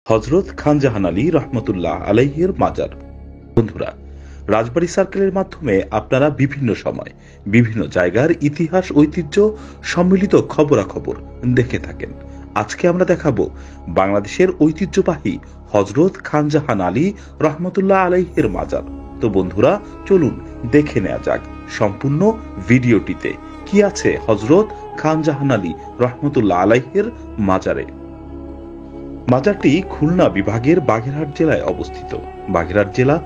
হযরত খানজাহান আলী রহমতুল্লাহ আলাইহির মাজার। বন্ধুরা, রাজবাড়ী সার্কেলের মাধ্যমে আপনারা বিভিন্ন সময় বিভিন্ন জায়গার ইতিহাস ঐতিহ্য সম্মিলিত খবরাখবর দেখে থাকেন। আজকে আমরা দেখাবো বাংলাদেশের ঐতিহ্যবাহী হযরত খানজাহান আলী রহমতুল্লাহ আলাইহির মাজার। তো বন্ধুরা, চলুন দেখে নেওয়া যাক সম্পূর্ণ ভিডিওটিতে কি আছে হযরত খানজাহান আলী রহমতুল্লাহ আলাইহির মাজারে। মাজারটি খুলনা বিভাগের বাগেরহাট জেলায় অবস্থিত। বাগেরহাট জেলা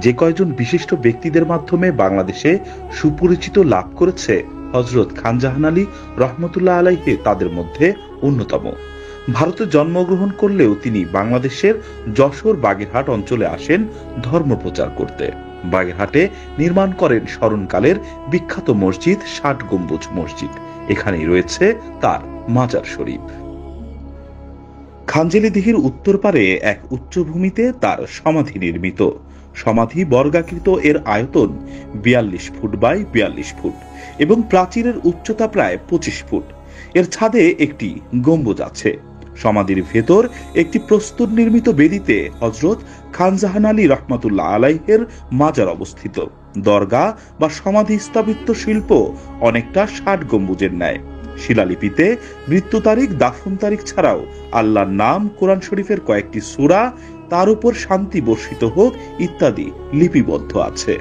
যে কয়জন বিশিষ্ট ব্যক্তিদের মাধ্যমে বাংলাদেশে সুপরিচিত লাভ করেছে হযরত খানজাহান আলী রহমতুল্লাহ আলাইহি, তাদের মধ্যে অন্যতম। ভারতে জন্মগ্রহণ করলেও তিনি বাংলাদেশের যশোর বাগেরহাট অঞ্চলে আসেন ধর্ম প্রচার করতে। বাগেরহাটে নির্মাণ করেন স্মরণকালের বিখ্যাত মসজিদ ৬০ গম্বুজ মসজিদ। এখানেই রয়েছে তার মাজার শরীফ। খানজেলি দিঘির উত্তর পারে এক উচ্চভূমিতে তার সমাধি নির্মিত। সমাধি বর্গাকৃত, এর আয়তন ৪২ ফুট বাই ৪২ ফুট এবং প্রাচীরের উচ্চতা প্রায় ২৫ ফুট। এর ছাদে একটি গম্বুজ আছে। সমাধির ভেতর একটি প্রস্তর নির্মিত বেদিতে হযরত খানজাহান আলী রহমতুল্লাহ আলাইহির মাজার অবস্থিত। দরগা বা সমাধি স্থাপত্য শিল্প অনেকটা ৬০ গম্বুজের ন্যায়। শিলালিপিতে মৃত্যু তারিখ, দাফন তারিখ ছাড়াও আল্লাহর নাম, কোরআন শরীফের কয়েকটি সূরা, তার উপর শান্তি বর্ষিত হোক ইত্যাদি লিপিবদ্ধ আছে।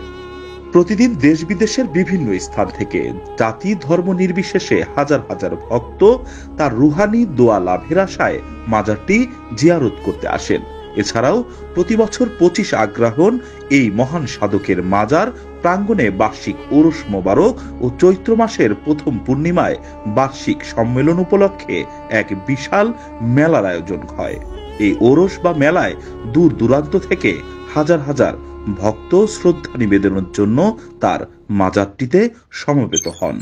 প্রতিদিন দেশ বিদেশের বিভিন্ন স্থান থেকে জাতি ধর্ম নির্বিশেষে হাজার হাজার ভক্ত তার রুহানি দোয়া লাভের আশায় মাজারটি জিয়ারত করতে আসেন। এছাড়াও প্রতি বছর ২৫ আগ্রাহন এই মহান সাধকের মাজার প্রাঙ্গণে বার্ষিক ওরস মোবারক ও চৈত্র মাসের প্রথম পূর্ণিমায় বার্ষিক সম্মেলন উপলক্ষে এক বিশাল মেলার আয়োজন হয়। এই ওরস বা মেলায় দূর দূরান্ত থেকে হাজার হাজার ভক্ত শ্রদ্ধা নিবেদনের জন্য তার মাজারটিতে সমবেত হন।